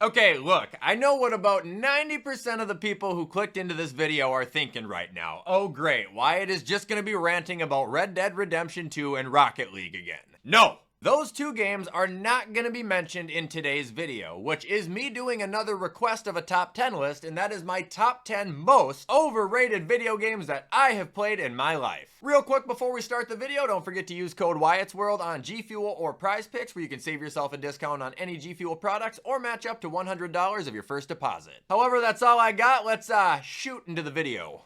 Okay, look, I know what about 90% of the people who clicked into this video are thinking right now. Oh great, Wyatt is just gonna be ranting about Red Dead Redemption 2 and Rocket League again. No! Those two games are not going to be mentioned in today's video, which is me doing another request of a top 10 list, and that is my top 10 most overrated video games that I have played in my life. Real quick before we start the video, don't forget to use code Wyatt's World on G Fuel or Prize Picks, where you can save yourself a discount on any G Fuel products or match up to $100 of your first deposit. However, that's all I got. Let's shoot into the video.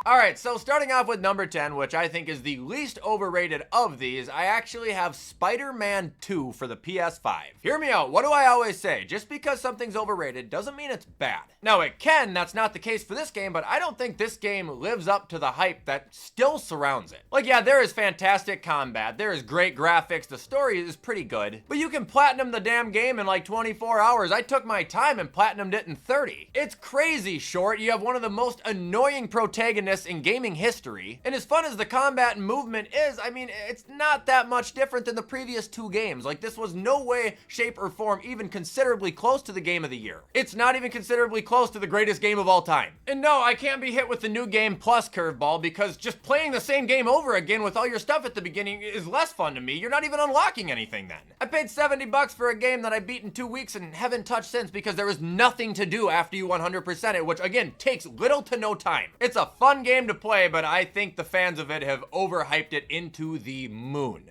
Alright, so starting off with number 10, which I think is the least overrated of these, I actually have Spider-Man 2 for the PS5. Hear me out, what do I always say? Just because something's overrated doesn't mean it's bad. Now it can, that's not the case for this game, but I don't think this game lives up to the hype that still surrounds it. Like, yeah, there is fantastic combat, there is great graphics, the story is pretty good, but you can platinum the damn game in like 24 hours. I took my time and platinumed it in 30. It's crazy short, you have one of the most annoying protagonists in gaming history, and as fun as the combat and movement is, I mean, it's not that much different than the previous two games. Like, this was no way, shape, or form even considerably close to the game of the year. It's not even considerably close to the greatest game of all time. And no, I can't be hit with the new game plus curveball, because just playing the same game over again with all your stuff at the beginning is less fun to me. You're not even unlocking anything then. I paid 70 bucks for a game that I beat in 2 weeks and haven't touched since because there was nothing to do after you 100% it, which again, takes little to no time. It's a fun game to play, but I think the fans of it have overhyped it into the moon.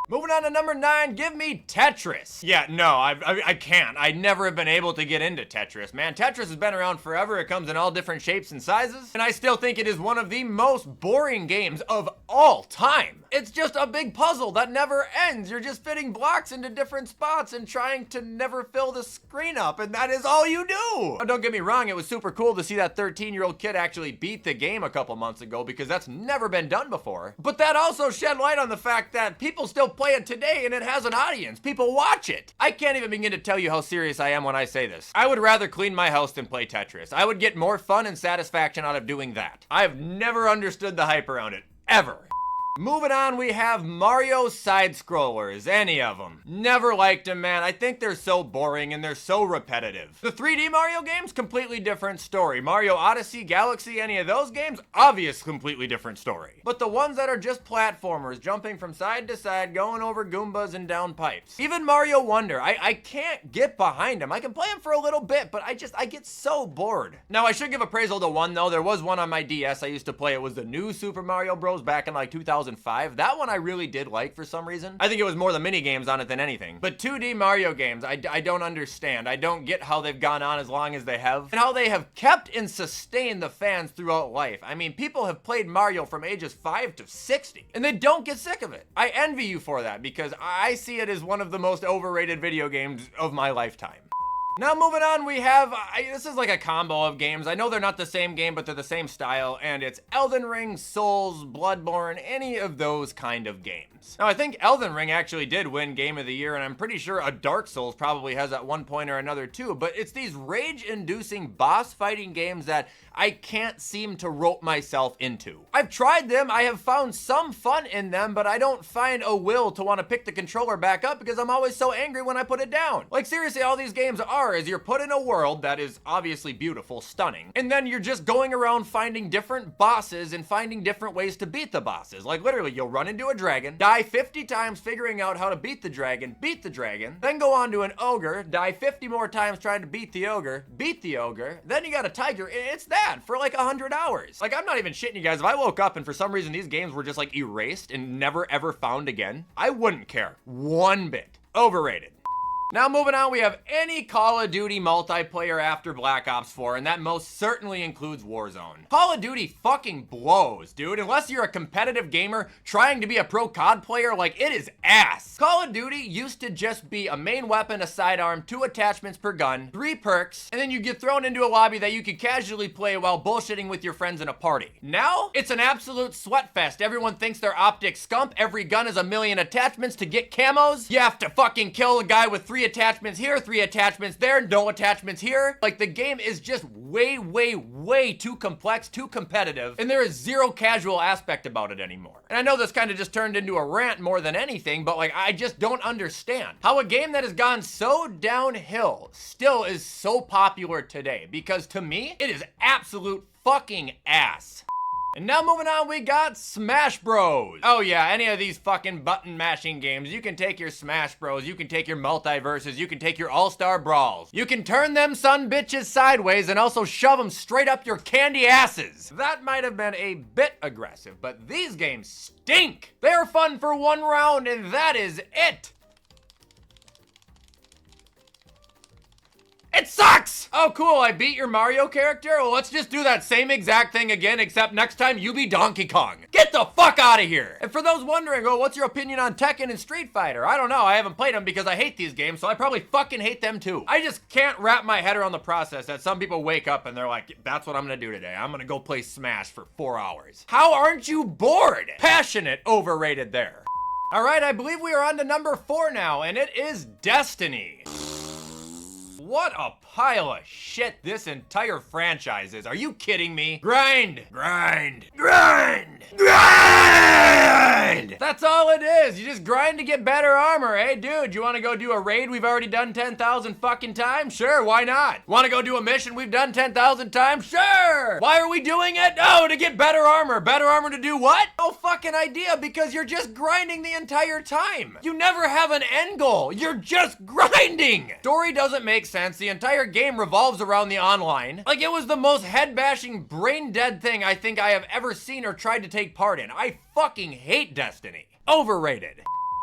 Moving on to number 9, give me Tetris. Yeah, no, I can't. I never have been able to get into Tetris, man. Tetris has been around forever. It comes in all different shapes and sizes, and I still think it is one of the most boring games of all time. It's just a big puzzle that never ends. You're just fitting blocks into different spots and trying to never fill the screen up, and that is all you do. Now, don't get me wrong, it was super cool to see that 13-year-old kid actually beat the game a couple months ago, because that's never been done before. But that also shed light on the fact that people still play it today and it has an audience. People watch it. I can't even begin to tell you how serious I am when I say this. I would rather clean my house than play Tetris. I would get more fun and satisfaction out of doing that. I've never understood the hype around it. Ever. Moving on, we have Mario side-scrollers, any of them. Never liked them, man. I think they're so boring and they're so repetitive. The 3D Mario games, completely different story. Mario Odyssey, Galaxy, any of those games, obvious completely different story. But the ones that are just platformers, jumping from side to side, going over Goombas and down pipes. Even Mario Wonder, I can't get behind them. I can play them for a little bit, but I get so bored. Now, I should give appraisal to one, though. There was one on my DS I used to play. It was the new Super Mario Bros. Back in like 2005. That one I really did like for some reason. I think it was more the mini games on it than anything. But 2D Mario games, I don't understand. I don't get how they've gone on as long as they have, and how they have kept and sustained the fans throughout life. I mean, people have played Mario from ages 5 to 60, and they don't get sick of it. I envy you for that, because I see it as one of the most overrated video games of my lifetime. Now moving on, we have, this is like a combo of games. I know they're not the same game, but they're the same style, and it's Elden Ring, Souls, Bloodborne, any of those kind of games. Now I think Elden Ring actually did win Game of the Year, and I'm pretty sure a Dark Souls probably has at one point or another too, but it's these rage-inducing boss fighting games that I can't seem to rope myself into. I've tried them, I have found some fun in them, but I don't find a will to want to pick the controller back up because I'm always so angry when I put it down. Like seriously, all these games are is you're put in a world that is obviously beautiful, stunning, and then you're just going around finding different bosses and finding different ways to beat the bosses. Like literally, you'll run into a dragon, die 50 times figuring out how to beat the dragon, then go on to an ogre, die 50 more times trying to beat the ogre, then you got a tiger. It's that for like 100 hours. Like, I'm not even shitting you guys. If I woke up and for some reason these games were just like erased and never ever found again, I wouldn't care one bit. Overrated. Now moving on, we have any Call of Duty multiplayer after Black Ops 4, and that most certainly includes Warzone. Call of Duty fucking blows, dude. Unless you're a competitive gamer trying to be a pro COD player, like, it is ass. Call of Duty used to just be a main weapon, a sidearm, 2 attachments per gun, 3 perks, and then you get thrown into a lobby that you could casually play while bullshitting with your friends in a party. Now, it's an absolute sweat fest. Everyone thinks they're optic scump. Every gun is a million attachments to get camos. You have to fucking kill a guy with 3 3 attachments here, 3 attachments there, no attachments here. Like, the game is just way, way, way too complex, too competitive, and there is zero casual aspect about it anymore. And I know this kind of just turned into a rant more than anything, but like, I just don't understand how a game that has gone so downhill still is so popular today, because to me, it is absolute fucking ass. And now moving on, we got Smash Bros. Oh yeah, any of these fucking button mashing games, you can take your Smash Bros, you can take your Multiverses, you can take your All-Star Brawls. You can turn them son bitches sideways and also shove them straight up your candy asses. That might have been a bit aggressive, but these games stink. They are fun for 1 round and that is it. It sucks! Oh cool, I beat your Mario character? Well, let's just do that same exact thing again, except next time you be Donkey Kong. Get the fuck out of here! And for those wondering, oh, what's your opinion on Tekken and Street Fighter? I don't know, I haven't played them because I hate these games, so I probably fucking hate them too. I just can't wrap my head around the process that some people wake up and they're like, that's what I'm gonna do today. I'm gonna go play Smash for 4 hours. How aren't you bored? Passionate, overrated there. All right, I believe we are on to number 4 now, and it is Destiny. What a pile of shit this entire franchise is. Are you kidding me? Grind, grind, grind, grind! That's all it is. You just grind to get better armor. Hey, dude, you want to go do a raid we've already done 10,000 fucking times? Sure, why not? Want to go do a mission we've done 10,000 times? Sure! Why are we doing it? Oh, to get better armor. Better armor to do what? No fucking idea, because you're just grinding the entire time. You never have an end goal. You're just grinding. Story doesn't make sense. The entire game revolves around the online. Like, it was the most head-bashing, brain-dead thing I think I have ever seen or tried to take part in. I fucking hate Destiny. Overrated.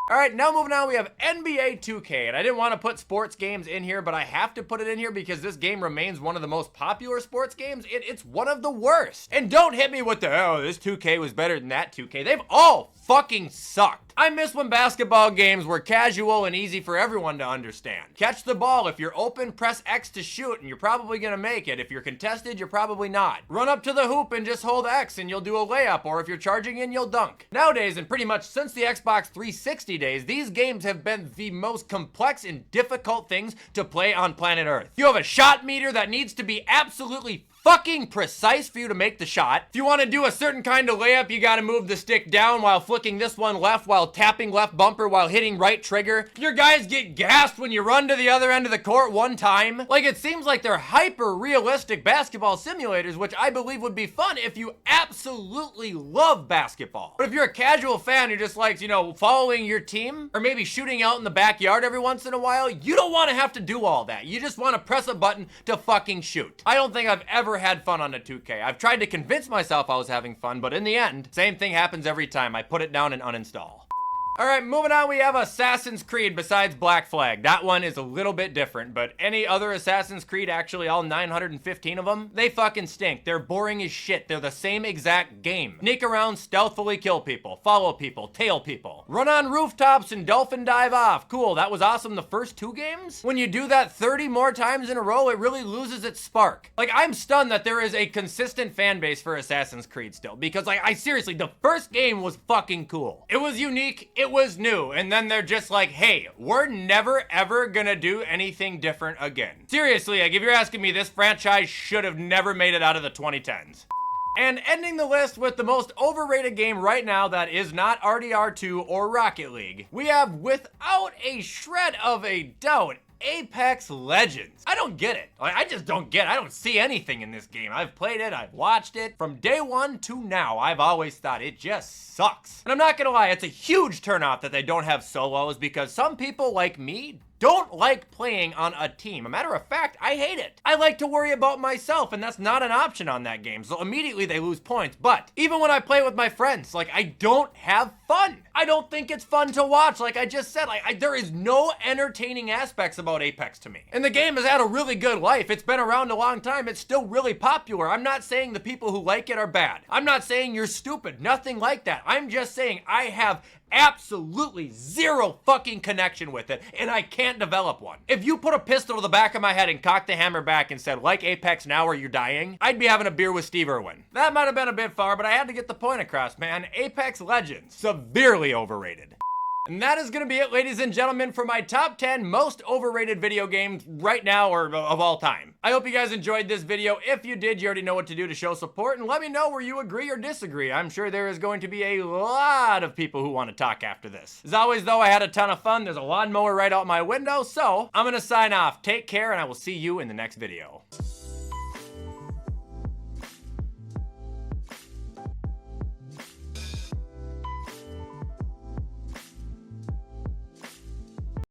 All right, now moving on, we have NBA 2K, and I didn't want to put sports games in here, but I have to put it in here because this game remains one of the most popular sports games. It's one of the worst. And don't hit me with the, oh, this 2K was better than that 2K. They've all fucking sucked. I miss when basketball games were casual and easy for everyone to understand. Catch the ball. If you're open, press X to shoot, and you're probably gonna make it. If you're contested, you're probably not. Run up to the hoop and just hold X and you'll do a layup, or if you're charging in, you'll dunk. Nowadays, and pretty much since the Xbox 360 days, these games have been the most complex and difficult things to play on planet Earth. You have a shot meter that needs to be absolutely fucking precise for you to make the shot. If you want to do a certain kind of layup, you got to move the stick down while flicking this one left, while tapping left bumper, while hitting right trigger. Your guys get gassed when you run to the other end of the court one time. Like, it seems like they're hyper realistic basketball simulators, which I believe would be fun if you absolutely love basketball. But if you're a casual fan who just likes, you know, following your team, or maybe shooting out in the backyard every once in a while, you don't want to have to do all that. You just want to press a button to fucking shoot. I don't think I've ever had fun on a 2K. I've tried to convince myself I was having fun, but in the end, same thing happens every time. I put it down and uninstall. All right, moving on, we have Assassin's Creed besides Black Flag. That one is a little bit different, but any other Assassin's Creed, actually all 915 of them, they fucking stink. They're boring as shit. They're the same exact game. Sneak around, stealthily kill people, follow people, tail people. Run on rooftops and dolphin dive off. Cool, that was awesome the first 2 games? When you do that 30 more times in a row, it really loses its spark. Like, I'm stunned that there is a consistent fan base for Assassin's Creed still, because like, I seriously, the first game was fucking cool. It was unique, it was new, and then they're just like, hey, we're never ever gonna do anything different again. Seriously, like, if you're asking me, this franchise should have never made it out of the 2010s. And ending the list with the most overrated game right now that is not RDR2 or Rocket League, we have, without a shred of a doubt, Apex Legends. I don't get it. Like, I just don't get it. I don't see anything in this game. I've played it, I've watched it. From day one to now, I've always thought it just sucks. And I'm not gonna lie, it's a huge turnoff that they don't have solos, because some people like me don't like playing on a team. A matter of fact, I hate it. I like to worry about myself, and that's not an option on that game, so immediately they lose points. But even when I play with my friends, like, I don't have fun. I don't think it's fun to watch, like I just said. Like, there is no entertaining aspects about Apex to me. And the game has had a really good life. It's been around a long time. It's still really popular. I'm not saying the people who like it are bad. I'm not saying you're stupid. Nothing like that. I'm just saying I have absolutely zero fucking connection with it, and I can't develop one. If you put a pistol to the back of my head and cocked the hammer back and said, like Apex now or you're dying, I'd be having a beer with Steve Irwin. That might have been a bit far, but I had to get the point across, man. Apex Legends, severely overrated. And that is going to be it, ladies and gentlemen, for my top 10 most overrated video games right now or of all time. I hope you guys enjoyed this video. If you did, you already know what to do to show support, and let me know where you agree or disagree. I'm sure there is going to be a lot of people who want to talk after this. As always, though, I had a ton of fun. There's a lawnmower right out my window, so I'm going to sign off. Take care, and I will see you in the next video.